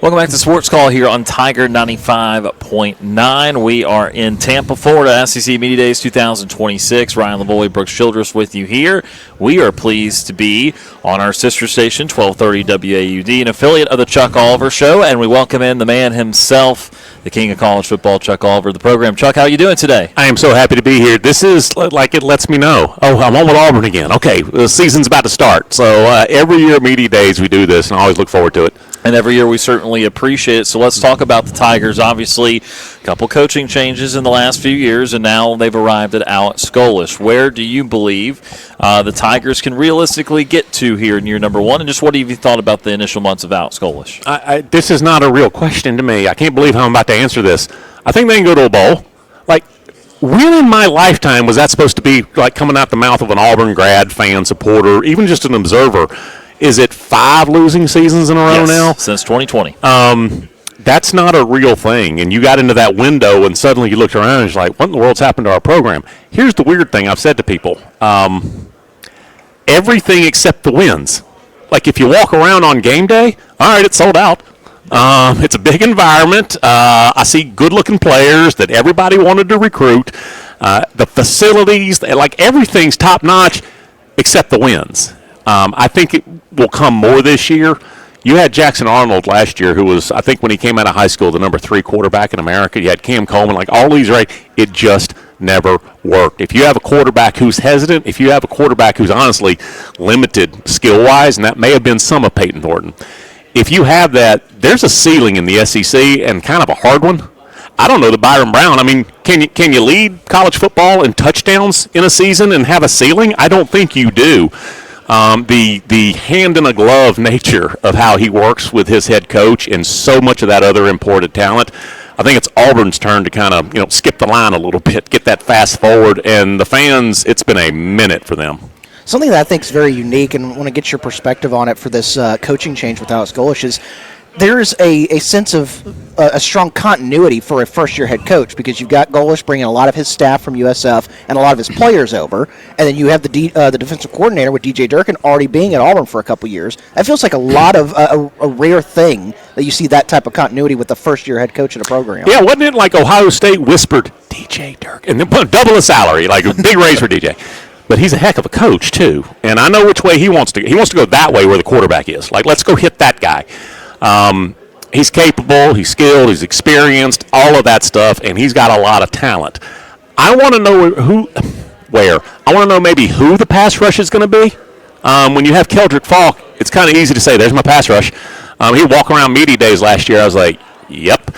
Welcome back to Sports Call here on Tiger 95.9. We are in Tampa, Florida, SEC Media Days 2026. Ryan Lavoie, Brooks Childress with you here. We are pleased to be on our sister station, 1230 WAUD, an affiliate of the Chuck Oliver Show, and we welcome in the man himself, the king of college football, Chuck Oliver, the program. Chuck, how are you doing today? I am so happy to be here. This is like it lets me know, I'm on with Auburn again. Okay, the season's about to start. So every year, Media Days, we do this, and I always look forward to it. And every year we certainly appreciate it. So let's talk about the Tigers. Obviously, a couple coaching changes in the last few years, and now they've arrived at Alex Golesh. Where do you believe the Tigers can realistically get to here in year number one? And just what have you thought about the initial months of Alex Golesh? This is not a real question to me. I can't believe how I'm about to answer this. I think they can go to a bowl. Like, when in my lifetime was that supposed to be like coming out the mouth of an Auburn grad, fan, supporter, even just an observer? Is it 5 losing seasons in a row now? Since 2020. That's not a real thing. And you got into that window and suddenly you looked around and you're like, what in the world's happened to our program? Here's the weird thing I've said to people. Everything except the wins. Like if you walk around on game day, all right, it's sold out. It's a big environment. I see good-looking players that everybody wanted to recruit. The facilities, like everything's top-notch except the wins. I think it will come more this year. You had Jackson Arnold last year, who was, I think when he came out of high school, the number 3 quarterback in America. You had Cam Coleman, like all these, right? It just never worked. If you have a quarterback who's hesitant, if you have a quarterback who's honestly limited skill-wise, and that may have been some of Peyton Thornton, if you have that, there's a ceiling in the SEC and kind of a hard one. I don't know the Byron Brown. I mean, can you lead college football in touchdowns in a season and have a ceiling? I don't think you do. The hand-in-a-glove nature of how he works with his head coach and so much of that other imported talent, I think it's Auburn's turn to kind of skip the line a little bit, get that fast forward, and the fans, it's been a minute for them. Something that I think is very unique, and I want to get your perspective on it for this coaching change with Alex Golesh, is there's a sense of a strong continuity for a first-year head coach because you've got Golesh bringing a lot of his staff from USF and a lot of his players over, and then you have the defensive coordinator with DJ Durkin already being at Auburn for a couple years. That feels like a lot of a rare thing that you see that type of continuity with the first-year head coach in a program. Yeah, wasn't it like Ohio State whispered, DJ Durkin, and then put double the salary, like a big raise for DJ. But he's a heck of a coach, too. And I know which way he wants to go. He wants to go that way where the quarterback is. Like, let's go hit that guy. He's capable, he's skilled, he's experienced, all of that stuff, and he's got a lot of talent. I want to know where. I want to know maybe who the pass rush is going to be. When you have Keldrick Falk, it's kind of easy to say, there's my pass rush. He'd walk around media days last year. I was like, yep.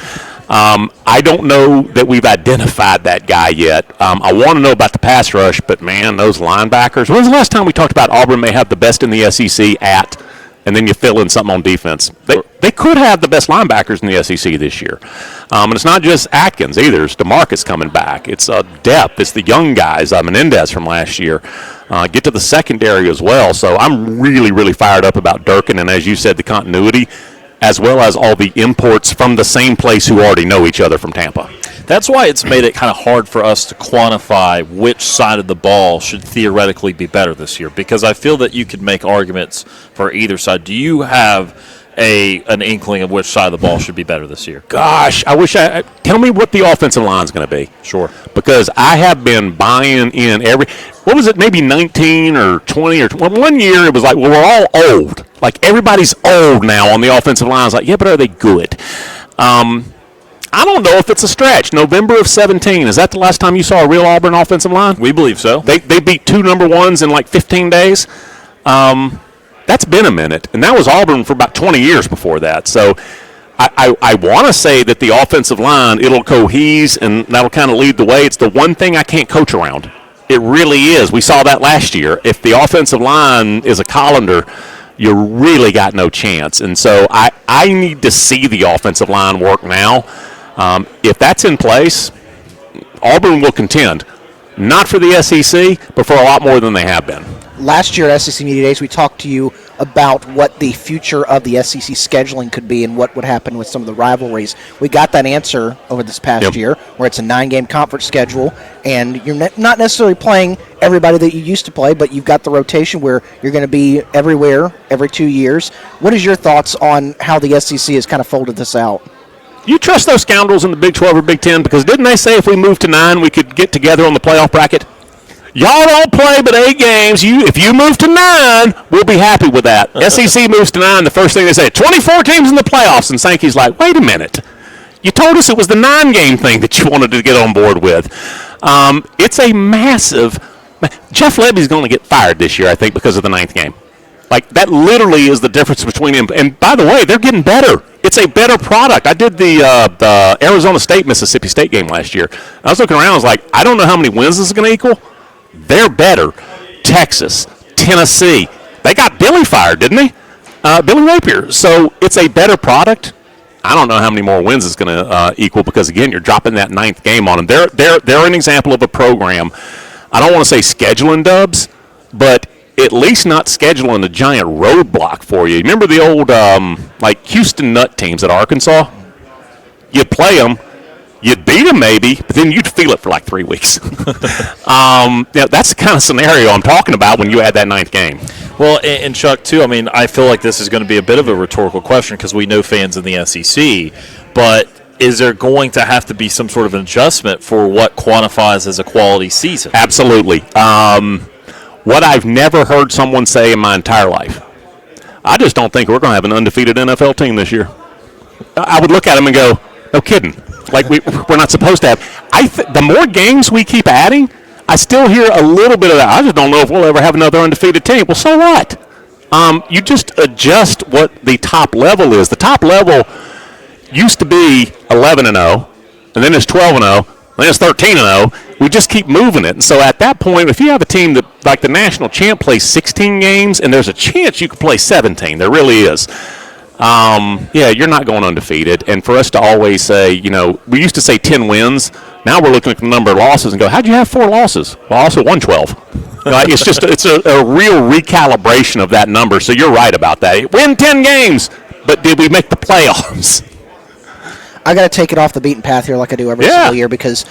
I don't know that we've identified that guy yet. I want to know about the pass rush, but, man, those linebackers. When's the last time we talked about Auburn may have the best in the SEC and then you fill in something on defense? They could have the best linebackers in the SEC this year. And it's not just Atkins either. It's DeMarcus coming back. It's depth. It's the young guys, Menendez from last year. Get to the secondary as well. So I'm really, really fired up about Durkin, and as you said, the continuity, as well as all the imports from the same place who already know each other from Tampa. That's why it's made it kind of hard for us to quantify which side of the ball should theoretically be better this year, because I feel that you could make arguments for either side. Do you have an inkling of which side of the ball should be better this year? Gosh, tell me what the offensive line is going to be. Sure. Because I have been buying in maybe 19 or 20 or 1 year it was like, well, we're all old. Like everybody's old now on the offensive line. I was like, yeah, but are they good? I don't know if it's a stretch. November of 17, is that the last time you saw a real Auburn offensive line? We believe so. They beat 2 number ones in like 15 days. That's been a minute, and that was Auburn for about 20 years before that. So I want to say that the offensive line, it'll cohese, and that'll kind of lead the way. It's the one thing I can't coach around. It really is. We saw that last year. If the offensive line is a colander, you really got no chance. And so I need to see the offensive line work now. If that's in place, Auburn will contend. Not for the SEC, but for a lot more than they have been. Last year at SEC Media Days, we talked to you about what the future of the SEC scheduling could be and what would happen with some of the rivalries. We got that answer over this past year, where it's a 9-game conference schedule, and you're not necessarily playing everybody that you used to play, but you've got the rotation where you're going to be everywhere every 2 years. What is your thoughts on how the SEC has kind of folded this out? You trust those scoundrels in the Big 12 or Big 10? Because didn't they say if we moved to 9, we could get together on the playoff bracket? Y'all don't play but 8 games. If you move to 9, we'll be happy with that. SEC moves to 9, the first thing they say, 24 teams in the playoffs. And Sankey's like, wait a minute. You told us it was the 9-game thing that you wanted to get on board with. It's a massive – Jeff Lebby's going to get fired this year, I think, because of the 9th game. Like, that literally is the difference between him. And, by the way, they're getting better. It's a better product. I did the Arizona State-Mississippi State game last year. I was looking around. I was like, I don't know how many wins this is going to equal. They're better. Texas, Tennessee. They got Billy fired, didn't they? Billy Napier. So it's a better product. I don't know how many more wins it's going to equal because, again, you're dropping that 9th game on them. They're an example of a program. I don't want to say scheduling dubs, but at least not scheduling a giant roadblock for you. Remember the old like Houston Nut teams at Arkansas? You'd play them. You'd beat them maybe, but then you'd feel it for like 3 weeks. That's the kind of scenario I'm talking about when you add that 9th game. Well, and Chuck, too, I mean, I feel like this is going to be a bit of a rhetorical question because we know fans in the SEC, but is there going to have to be some sort of an adjustment for what quantifies as a quality season? Absolutely. What I've never heard someone say in my entire life, I just don't think we're going to have an undefeated NFL team this year. I would look at them and go, no kidding. Like, we're not supposed to have. The more games we keep adding, I still hear a little bit of that. I just don't know if we'll ever have another undefeated team. Well, so what? You just adjust what the top level is. The top level used to be 11-0, and then it's 12-0, then it's 13-0. We just keep moving it. And so at that point, if you have a team that, like the national champ, plays 16 games, and there's a chance you could play 17, there really is. You're not going undefeated. And for us to always say, we used to say 10 wins. Now we're looking at the number of losses and go, how'd you have 4 losses? Well, I also won 12. It's a real recalibration of that number. So you're right about that. Win 10 games, but did we make the playoffs? I got to take it off the beaten path here like I do every single year because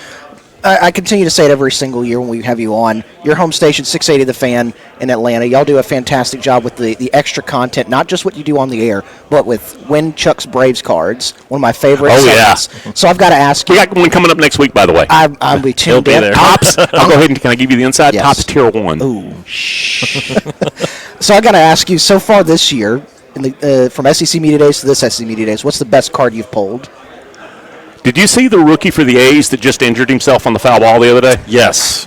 I continue to say it every single year when we have you on. Your home station, 680 The Fan in Atlanta. Y'all do a fantastic job with the extra content, not just what you do on the air, but with Win Chuck's Braves cards, one of my favorite segments. So I've got to ask you. We got one coming up next week, by the way. I'll be tuned in. There. Tops. I'll go ahead and can I give you the inside? Yes. Tops tier 1. Ooh. So I got to ask you, so far this year, from SEC Media Days to this SEC Media Days, what's the best card you've pulled? Did you see the rookie for the A's that just injured himself on the foul ball the other day? Yes.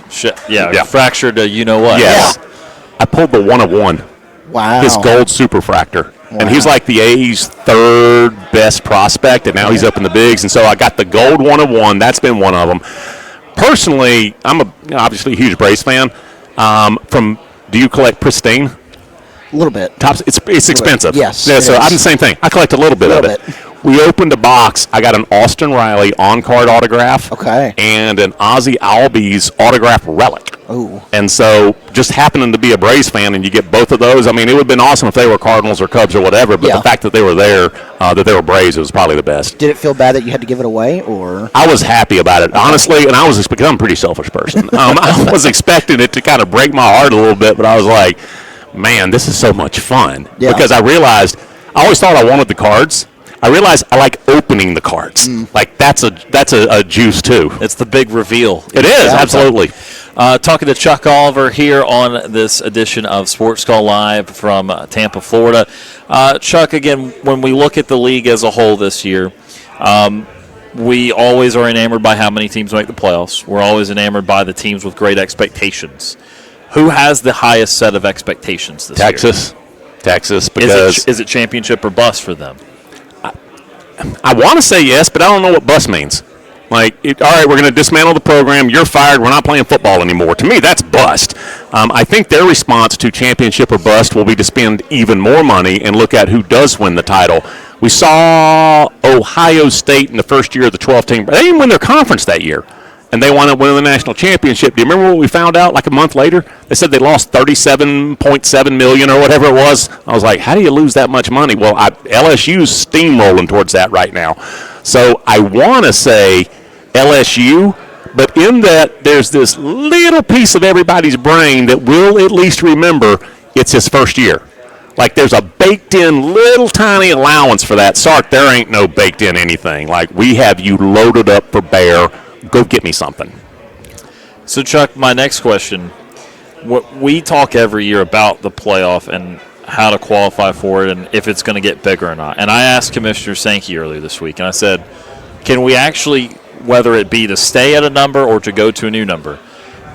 Fractured you-know-what. Yes. Yeah. I pulled the 1 of 1. Wow. His gold superfractor. Wow. And he's like the A's 3rd best prospect, and now he's up in the bigs. And so I got the gold 1 of 1. That's been one of them. Personally, I'm obviously a huge Braves fan. Do you collect pristine? A little bit. It's expensive. Yes. Yeah, so I'm the same thing. I collect a little bit of it. We opened a box. I got an Austin Riley on-card autograph. Okay. And an Ozzie Albies autograph relic. Ooh. And so just happening to be a Braves fan and you get both of those, I mean, it would have been awesome if they were Cardinals or Cubs or whatever, but the fact that they were there, that they were Braves, it was probably the best. Did it feel bad that you had to give it away, or? I was happy about it, honestly, and because I'm a pretty selfish person. I was expecting it to kind of break my heart a little bit, but I was like, man, this is so much fun. Yeah. Because I realized, I always thought I wanted the cards. I realized I like opening the cards. Like, that's a juice, too. It's the big reveal. It is, absolutely. Talking to Chuck Oliver here on this edition of Sports Call Live from Tampa, Florida. Chuck, again, when we look at the league as a whole this year, we always are enamored by how many teams make the playoffs. We're always enamored by the teams with great expectations. Who has the highest set of expectations this year? Texas, because... Is it championship or bust for them? I want to say yes, but I don't know what bust means. Like, all right, we're going to dismantle the program. You're fired. We're not playing football anymore. To me, that's bust. I think their response to championship or bust will be to spend even more money and look at who does win the title. We saw Ohio State in the first year of the 12 team. They didn't win their conference that year. and they wound up winning the national championship. Do you remember what we found out like a month later? They said they lost $37.7 million or whatever it was. I was like, how do you lose that much money? Well, LSU's steamrolling towards that right now. So I want to say LSU, but in that there's this little piece of everybody's brain that will at least remember it's his first year. Like there's a baked-in little tiny allowance for that. Sark, there ain't no baked-in anything. Like we have you loaded up for bear. Go get me something. So, Chuck, my next question. We talk every year about the playoff and how to qualify for it and if it's going to get bigger or not. And I asked Commissioner Sankey earlier this week, and I said, can we actually, whether it be to stay at a number or to go to a new number,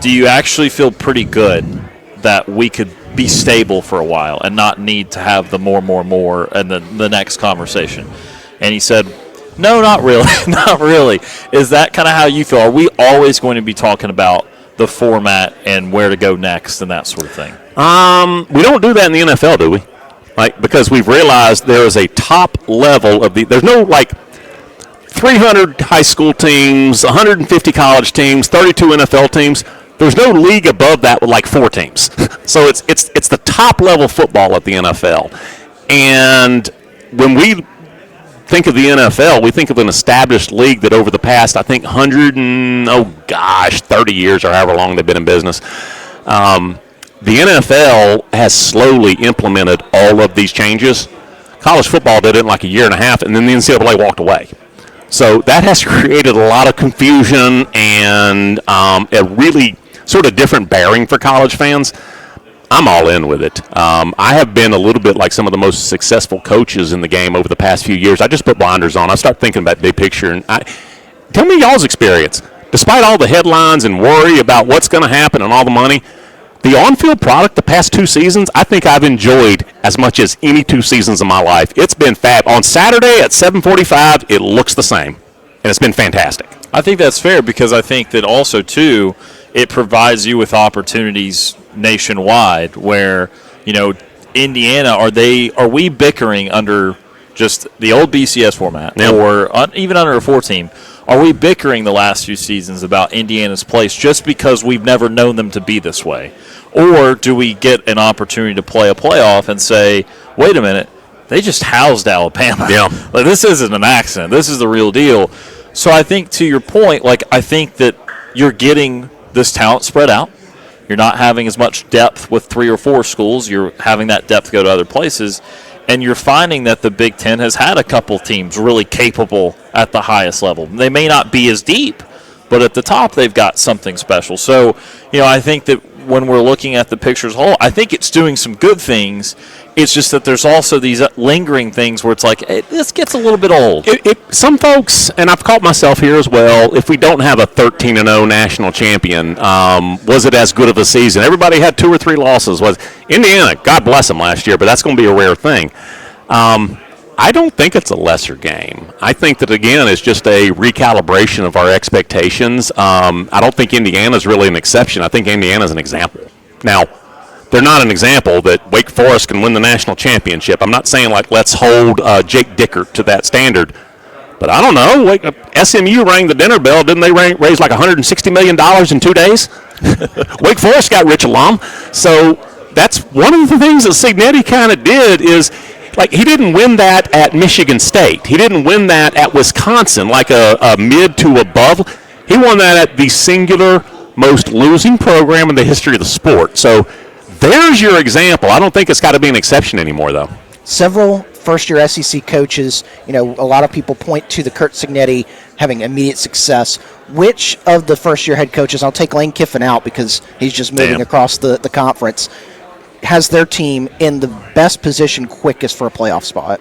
do you actually feel pretty good that we could be stable for a while and not need to have the more and the next conversation? And he said, no, not really. Not really. Is that kind of how you feel? Are we always going to be talking about the format and where to go next and that sort of thing? We don't do that in the NFL, do we? Like, because we've realized there is a top level of there's no like 300 high school teams, 150 college teams, 32 NFL teams. There's no league above that with like 4 teams. So it's the top level football at the NFL. And when we think of the NFL, we think of an established league that over the past, I think, 30 years or however long they've been in business, the NFL has slowly implemented all of these changes. College football did it in like a year and a half, and then the NCAA walked away. So that has created a lot of confusion and a really sort of different bearing for college fans. I'm all in with it. I have been a little bit like some of the most successful coaches in the game over the past few years. I just put blinders on. I start thinking about big picture. And tell me y'all's experience. Despite all the headlines and worry about what's going to happen and all the money, the on-field product the past 2 seasons, I think I've enjoyed as much as any 2 seasons of my life. It's been fab. On Saturday at 7:45, it looks the same, and it's been fantastic. I think that's fair because I think that also, too, it provides you with opportunities nationwide where, Indiana, are we bickering under just the old BCS format or even under a 4-team? Are we bickering the last few seasons about Indiana's place just because we've never known them to be this way? Or do we get an opportunity to play a playoff and say, wait a minute, they just housed Alabama. Yeah. Like, this isn't an accident. This is the real deal. So I think to your point, I think that you're getting this talent spread out. You're not having as much depth with 3 or 4 schools. You're having that depth go to other places. And you're finding that the Big Ten has had a couple teams really capable at the highest level. They may not be as deep, but at the top they've got something special. So, I think that when we're looking at the picture as a whole, I think it's doing some good things. It's just that there's also these lingering things where it's like, hey, this gets a little bit old. Some folks, and I've caught myself here as well, if we don't have a 13-0 national champion, was it as good of a season? Everybody had 2 or 3 losses. Was Indiana, God bless them last year, but that's going to be a rare thing. I don't think it's a lesser game. I think that, again, it's just a recalibration of our expectations. I don't think Indiana's really an exception. I think Indiana's an example. Now, they're not an example that Wake Forest can win the national championship. I'm not saying, let's hold Jake Dickert to that standard. But I don't know. SMU rang the dinner bell. Didn't they raise like $160 million in 2 days? Wake Forest got rich alum. So that's one of the things that Signetti kind of did is, he didn't win that at Michigan State. He didn't win that at Wisconsin, like a mid to above. He won that at the singular most losing program in the history of the sport. So there's your example. I don't think it's got to be an exception anymore, though. Several first-year SEC coaches, a lot of people point to the Kurt Signetti having immediate success. Which of the first-year head coaches, I'll take Lane Kiffin out because he's just moving across the conference, has their team in the best position quickest for a playoff spot?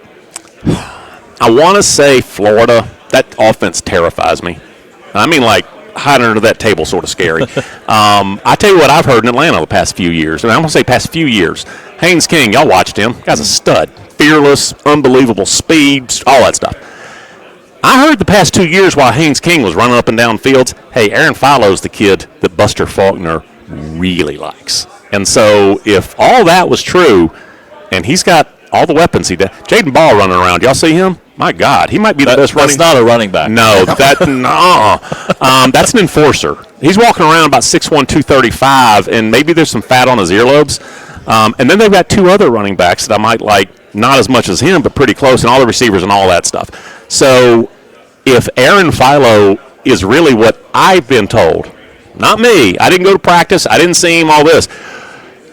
I want to say Florida. That offense terrifies me. I mean, hiding under that table sort of scary. I tell you what I've heard in Atlanta the past few years, and I'm going to say past few years. Haynes King, y'all watched him. Guy's a stud. Fearless, unbelievable speed, all that stuff. I heard the past 2 years while Haynes King was running up and down fields, hey, Aaron Filo's the kid that Buster Faulkner really likes. And so if all that was true, and he's got all the weapons he does, Jaden Ball running around, y'all see him? My God, he might be the best running. That's not a running back. No, that's an enforcer. He's walking around about 6'1", 235, and maybe there's some fat on his earlobes. And then they've got two other running backs that I might like, not as much as him, but pretty close, and all the receivers and all that stuff. So if Aaron Philo is really what I've been told, not me, I didn't go to practice, I didn't see him, all this.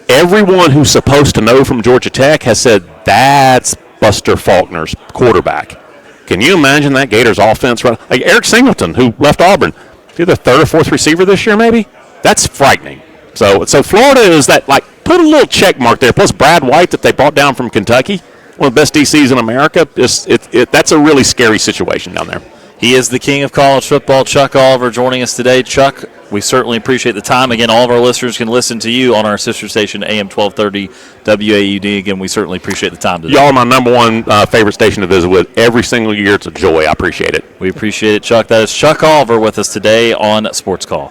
Everyone who's supposed to know from Georgia Tech has said that's Buster Faulkner's quarterback. Can you imagine that Gators offense? Like Eric Singleton, who left Auburn, he's the third or fourth receiver this year, maybe? That's frightening. So Florida is that, like, put a little check mark there. Plus Brad White that they brought down from Kentucky, one of the best DCs in America. That's a really scary situation down there. He is the king of college football, Chuck Oliver, joining us today. Chuck, we certainly appreciate the time. Again, all of our listeners can listen to you on our sister station, AM 1230 WAUD. Again, we certainly appreciate the time today. Y'all are my number one favorite station to visit with. Every single year, it's a joy. I appreciate it. We appreciate it, Chuck. That is Chuck Oliver with us today on Sports Call.